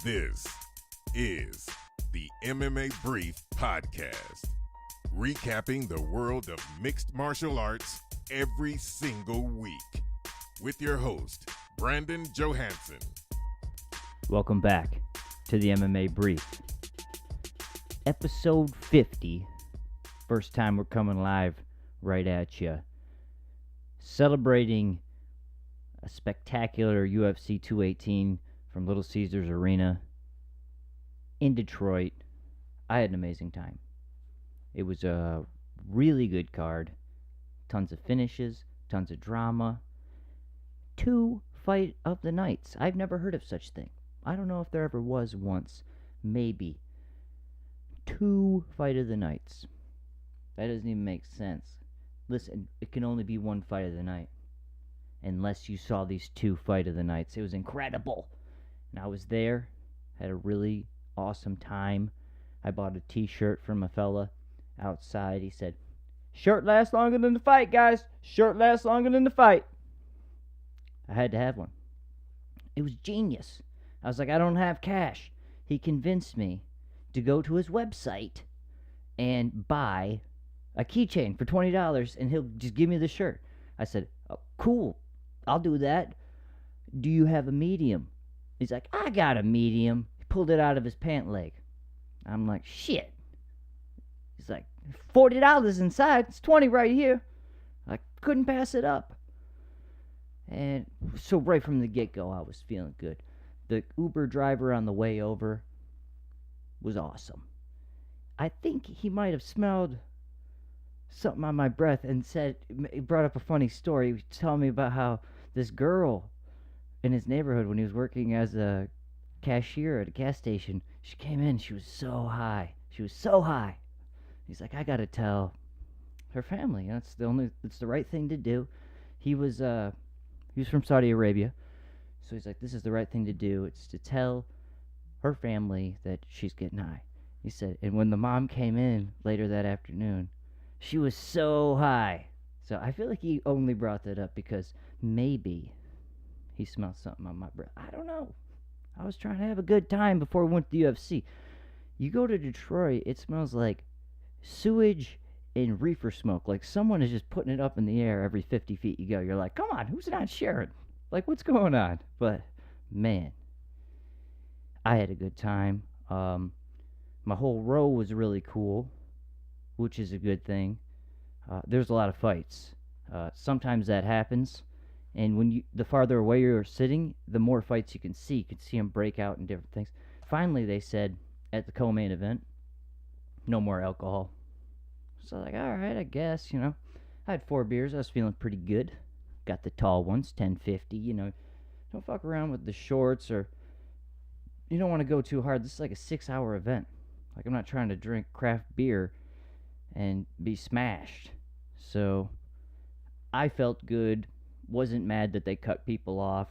This is the MMA Brief Podcast, recapping the world of mixed martial arts every single week, with your host, Brandon Johansson. Welcome back to the MMA Brief. Episode 50. First time we're coming live right at you. Celebrating a spectacular UFC 218 from Little Caesars Arena in Detroit. I had an amazing time. It was a really good card. Tons of finishes, tons of drama. 2 fight of the nights. I've never heard of such thing. I don't know if there ever was once. Maybe. 2 fight of the nights. That doesn't even make sense. Listen, it can only be 1 fight of the night. Unless you saw these 2 fight of the nights. It was incredible. And I was there. Had a really awesome time. I bought a t-shirt from a fella outside. He said, "Shirt lasts longer than the fight, guys. Shirt lasts longer than the fight." I had to have one. It was genius. I was like, I don't have cash. He convinced me to go to his website and buy a keychain for $20 and he'll just give me the shirt. I said, oh, cool, I'll do that. Do you have a medium? He's like, I got a medium. He pulled it out of his pant leg. I'm like, shit. He's like, $40 inside. It's $20 right here. I couldn't pass it up. And so right from the get-go, I was feeling good. The Uber driver on the way over was awesome. I think he might have smelled something on my breath and said, he brought up a funny story. He was telling me about how this girl in his neighborhood, when he was working as a cashier at a gas station, she came in, she was so high. She was so high. He's like, I gotta tell her family. It's the right thing to do. He was from Saudi Arabia. So he's like, this is the right thing to do. It's to tell her family that she's getting high. He said, and when the mom came in later that afternoon, she was so high. So I feel like he only brought that up because maybe he smelled something on my breath. I don't know. I was trying to have a good time before we went to the UFC. You go to Detroit, it smells like sewage and reefer smoke. Like someone is just putting it up in the air every 50 feet you go. You're like, come on, who's not sharing? Like, what's going on? But, man, I had a good time. My whole row was really cool, which is a good thing. There's a lot of fights. Sometimes that happens. And when the farther away you're sitting, the more fights you can see. You can see them break out in different things. Finally, they said at the co-main event, no more alcohol. So I was like, all right, I guess, I had 4 beers. I was feeling pretty good. Got the tall ones, 1050, Don't fuck around with the shorts or you don't want to go too hard. This is like a 6-hour event. Like, I'm not trying to drink craft beer and be smashed. So I felt good. Wasn't mad that they cut people off.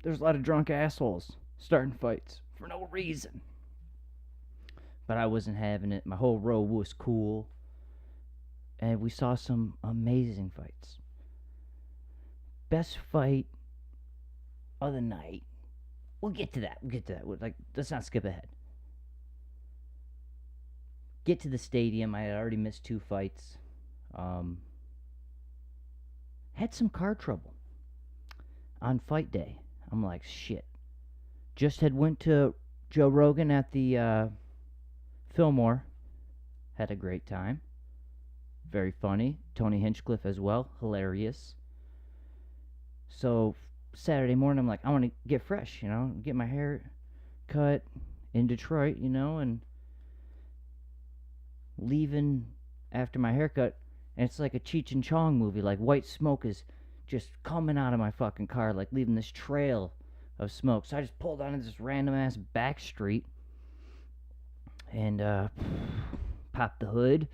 There's a lot of drunk assholes starting fights for no reason. But I wasn't having it. My whole row was cool. And we saw some amazing fights. Best fight of the night. We'll get to that. Let's not skip ahead. Get to the stadium. I had already missed 2 fights. Had some car trouble on fight day. I'm like, shit. Just had went to Joe Rogan at the Fillmore. Had a great time. Very funny. Tony Hinchcliffe as well. Hilarious. So Saturday morning, I'm like, I want to get fresh, get my hair cut in Detroit, and leaving after my haircut. And it's like a Cheech and Chong movie. Like, white smoke is just coming out of my fucking car, like leaving this trail of smoke. So I just pulled onto this random-ass back street and popped the hood.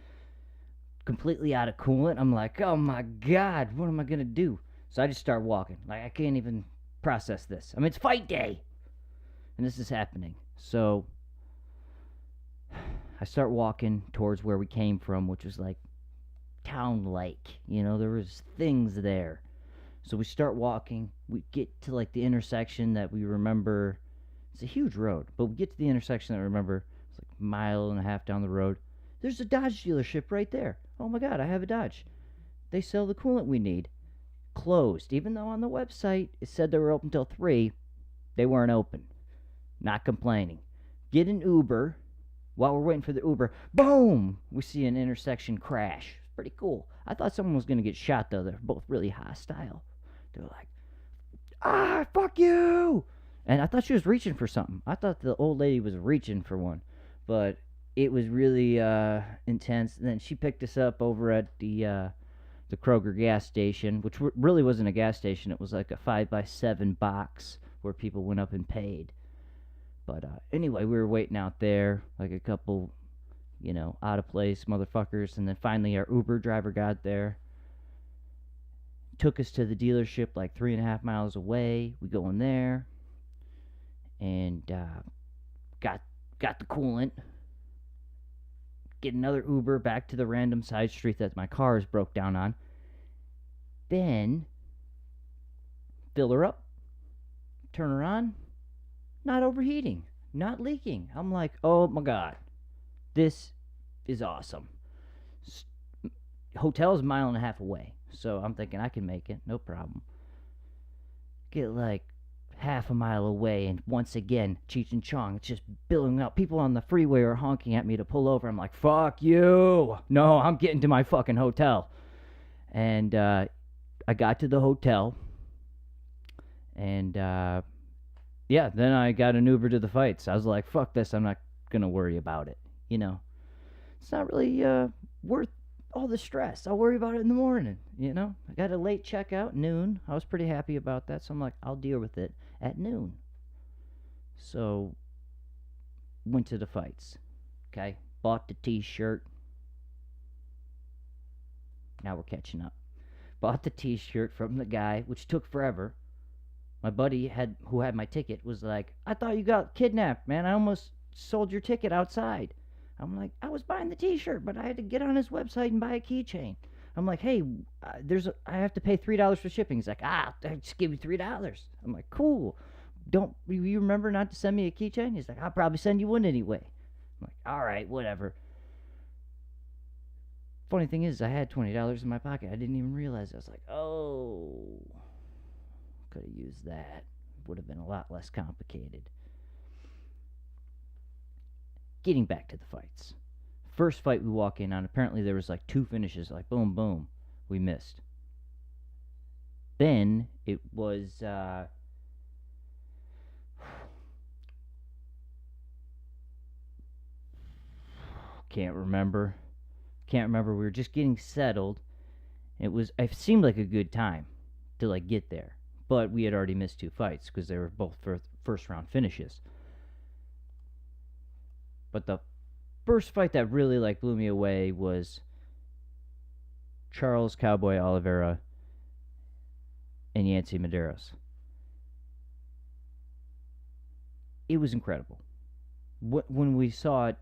Completely out of coolant. I'm like, oh my God, what am I going to do? So I just start walking. Like, I can't even process this. I mean, it's fight day. And this is happening. So I start walking towards where we came from, which was like town-like. There was things there. So we start walking. We get to like the intersection that we remember It's a huge road, but we get to the intersection. I remember it's like a mile and a half down the road. There's a Dodge dealership right there. Oh my God, I have a Dodge. They sell the coolant we need. Closed. Even though on the website it said they were open till 3, they weren't open. Not complaining. Get an Uber. While we're waiting for the Uber, boom! We see an intersection crash. It's pretty cool. I thought someone was going to get shot, though. They're both really hostile. They're like, fuck you! And I thought she was reaching for something. I thought the old lady was reaching for one. But it was really intense. And then she picked us up over at the Kroger gas station, which really wasn't a gas station. It was like a 5x7 box where people went up and paid. But anyway, we were waiting out there like a couple, out of place motherfuckers. And then finally our Uber driver got there. Took us to the dealership like 3.5 miles away. We go in there and got the coolant. Get another Uber back to the random side street that my car is broke down on. Then fill her up. Turn her on. Not overheating, not leaking. I'm like, oh my God, this is awesome. Hotel's a 1.5 miles away, so I'm thinking I can make it, no problem. Get like 1/2 mile away, and once again, Cheech and Chong, it's just billowing up. People on the freeway are honking at me to pull over. I'm like, fuck you. No, I'm getting to my fucking hotel. And I got to the hotel, and yeah, then I got an Uber to the fights. I was like, fuck this, I'm not going to worry about it. It's not really worth all the stress. I'll worry about it in the morning, I got a late checkout, noon. I was pretty happy about that, so I'm like, I'll deal with it at noon. So, went to the fights. Okay, bought the t-shirt. Now we're catching up. Bought the t-shirt from the guy, which took forever. My buddy who had my ticket was like, I thought you got kidnapped, man. I almost sold your ticket outside. I'm like, I was buying the t-shirt, but I had to get on his website and buy a keychain. I'm like, hey, I have to pay $3 for shipping. He's like, I just give you $3. I'm like, cool. Don't you remember not to send me a keychain? He's like, I'll probably send you one anyway. I'm like, all right, whatever. Funny thing is, I had $20 in my pocket. I didn't even realize. I was like, oh, could have used that. Would have been a lot less complicated. Getting back to the fights. First fight we walk in on, apparently there was like 2 finishes, like boom, boom. We missed. Then it was can't remember. We were just getting settled. It seemed like a good time to like get there. But we had already missed 2 fights because they were both first round finishes. But the first fight that really like blew me away was Charles Cowboy Oliveira and Yancy Medeiros. It was incredible. When we saw it,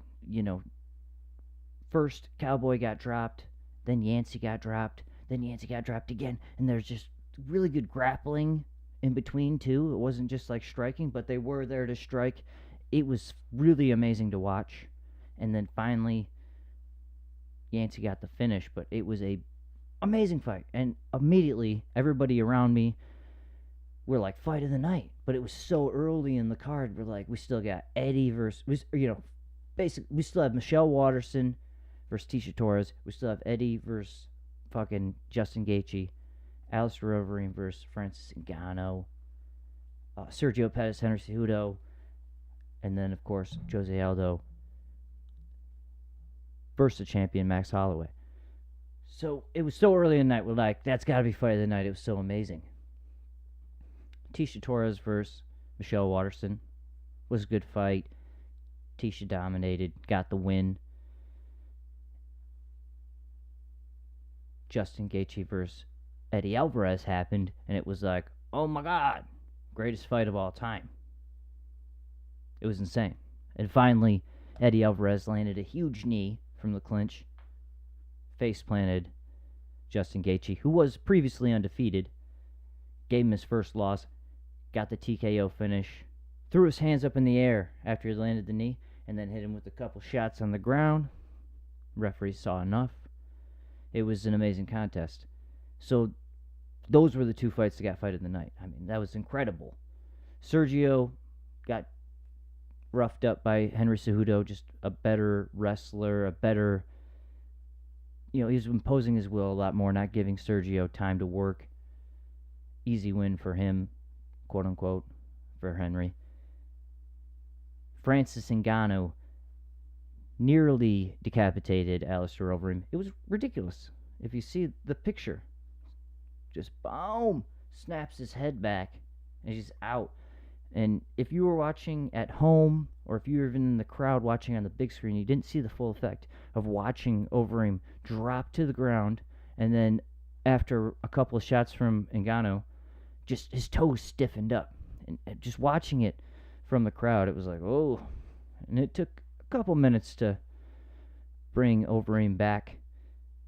first Cowboy got dropped, then Yancy got dropped, then Yancy got dropped again, and there's just really good grappling in between too. It wasn't just like striking, but they were there to strike. It was really amazing to watch. And then finally Yancy got the finish, but it was a amazing fight. And immediately everybody around me were like, fight of the night. But it was so early in the card. We're like, we still got Eddie versus, basically we still have Michelle Waterson versus Tisha Torres. We still have Eddie versus fucking Justin Gaethje. Alistair Overeem versus Francis Ngannou. Sergio Pettis, Henry Cejudo. And then, of course, Jose Aldo versus the champion, Max Holloway. So, it was so early in the night, we're like, that's got to be fight of the night. It was so amazing. Tisha Torres versus Michelle Waterson was a good fight. Tisha dominated, got the win. Justin Gaethje versus Eddie Alvarez happened, and it was like, oh my God, greatest fight of all time. It was insane. And finally, Eddie Alvarez landed a huge knee from the clinch, face planted Justin Gaethje, who was previously undefeated, gave him his first loss, got the TKO finish, threw his hands up in the air after he landed the knee, and then hit him with a couple shots on the ground. Referee saw enough. It was an amazing contest. So those were the two fights that got fight of the night. I mean, that was incredible. Sergio got roughed up by Henry Cejudo, just a better wrestler, a better, he was imposing his will a lot more, not giving Sergio time to work. Easy win for him, quote unquote, for Henry. Francis Ngannou nearly decapitated Alistair Overeem. It was ridiculous. If you see the picture, just boom, snaps his head back, and he's out. And if you were watching at home, or if you were even in the crowd watching on the big screen, you didn't see the full effect of watching Overeem drop to the ground, and then after a couple of shots from Ngannou, just his toes stiffened up. And just watching it from the crowd, it was like, oh. And it took a couple minutes to bring Overeem back.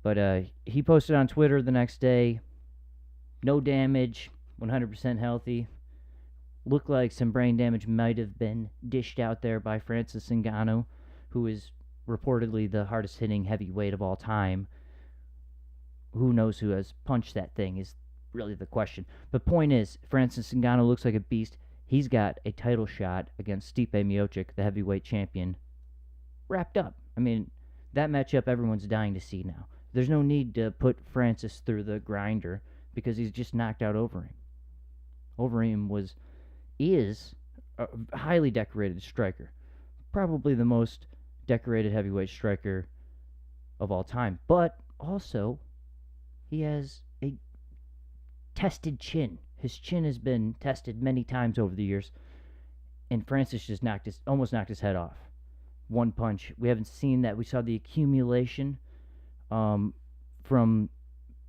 But he posted on Twitter the next day, no damage, 100% healthy. Looked like some brain damage might have been dished out there by Francis Ngannou, who is reportedly the hardest hitting heavyweight of all time. Who knows who has punched that thing is really the question. But point is, Francis Ngannou looks like a beast. He's got a title shot against Stipe Miocic, the heavyweight champion, wrapped up. I mean, that matchup everyone's dying to see now. There's no need to put Francis through the grinder because he's just knocked out Overeem. Overeem is a highly decorated striker. Probably the most decorated heavyweight striker of all time. But also, he has a tested chin. His chin has been tested many times over the years. And Francis just almost knocked his head off. One punch. We haven't seen that. We saw the accumulation from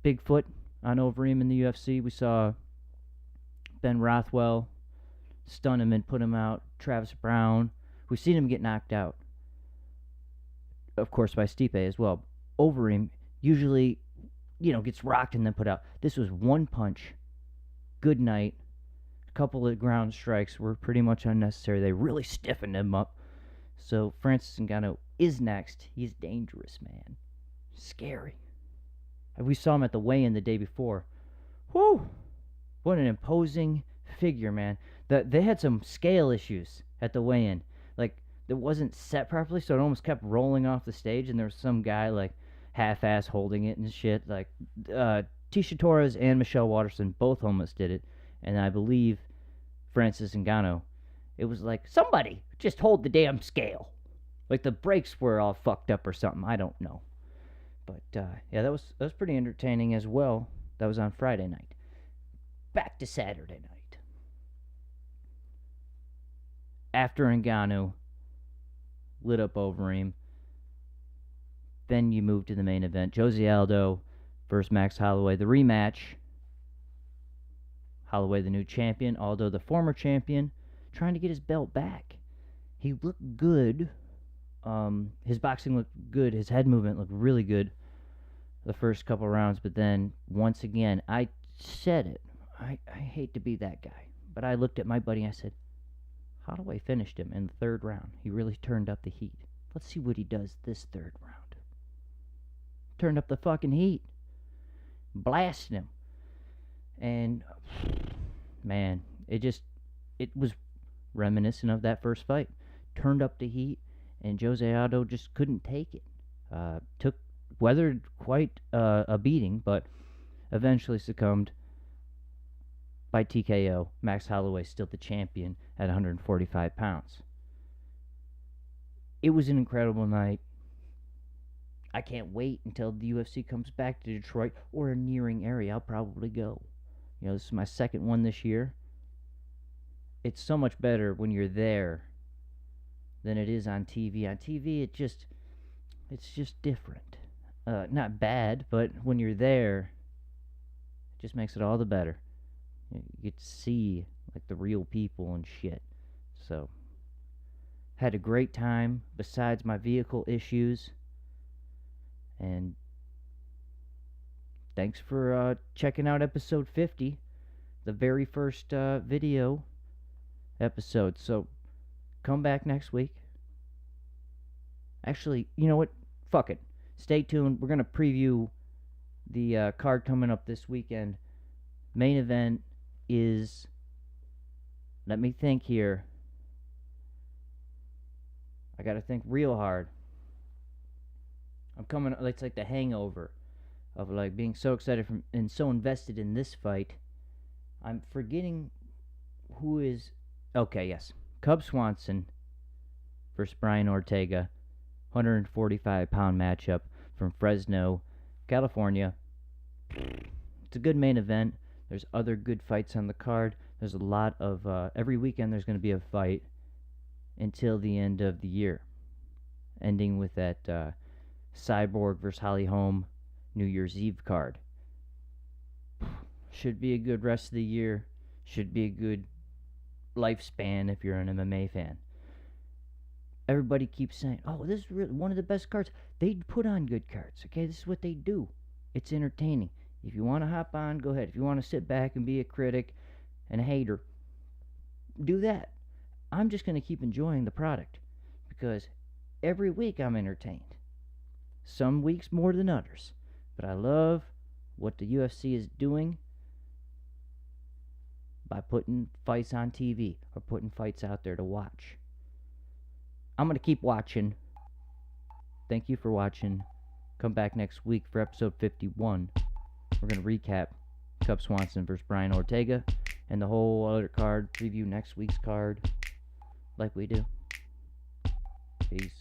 Bigfoot on Overeem in the UFC. We saw Ben Rothwell stun him and put him out. Travis Brown. We've seen him get knocked out. Of course, by Stipe as well. Overeem usually, gets rocked and then put out. This was one punch. Good night. A couple of ground strikes were pretty much unnecessary. They really stiffened him up. So Francis Ngannou is next. He's dangerous, man. Scary. We saw him at the weigh-in the day before. Whew! What an imposing figure, man. They had some scale issues at the weigh-in. Like, it wasn't set properly, so it almost kept rolling off the stage, and there was some guy, like, half-ass holding it and shit. Like, Tisha Torres and Michelle Waterson both almost did it, and I believe Francis Ngannou. It was like, somebody just hold the damn scale. Like the brakes were all fucked up or something. I don't know. But, yeah, that was pretty entertaining as well. That was on Friday night. Back to Saturday night. After Ngannou lit up Overeem, then you move to the main event. Jose Aldo versus Max Holloway. The rematch. Holloway, the new champion. Aldo, the former champion, trying to get his belt back. He looked good. His boxing looked good. His head movement looked really good the first couple rounds. But then, once again, I said it. I hate to be that guy. But I looked at my buddy and I said, Holloway finished him in the third round. He really turned up the heat. Let's see what he does this third round. Turned up the fucking heat. Blasted him. And, man, it was reminiscent of that first fight. Turned up the heat, and Jose Aldo just couldn't take it. Weathered quite a beating, but eventually succumbed by TKO. Max Holloway still the champion at 145 pounds. It was an incredible night. I can't wait until the UFC comes back to Detroit or a nearing area. I'll probably go. This is my second one this year. It's so much better when you're there than it is on TV. On TV, it's just different. Not bad, but when you're there, it just makes it all the better. You get to see like the real people and shit. So, had a great time besides my vehicle issues. And thanks for checking out episode 50, the very first video episode. So come back next week. Actually, you know what? Fuck it. Stay tuned. We're going to preview the card coming up this weekend. Main event is, let me think here. I got to think real hard. It's like the hangover of like being so excited and so invested in this fight. I'm forgetting who is. Okay, yes. Cub Swanson versus Brian Ortega. 145-pound matchup from Fresno, California. It's a good main event. There's other good fights on the card. There's a lot of. Every weekend there's going to be a fight until the end of the year. Ending with that Cyborg versus Holly Holm New Year's Eve card. Should be a good rest of the year. Should be a good lifespan if you're an MMA fan. Everybody keeps saying, oh, this is really one of the best cards. They put on good cards, okay? This is what they do. It's entertaining. If you want to hop on, go ahead. If you want to sit back and be a critic and a hater, do that. I'm just going to keep enjoying the product because every week I'm entertained. Some weeks more than others. But I love what the UFC is doing by putting fights on TV or putting fights out there to watch. I'm going to keep watching. Thank you for watching. Come back next week for episode 51. We're going to recap Cub Swanson versus Brian Ortega and the whole other card. Preview next week's card like we do. Peace.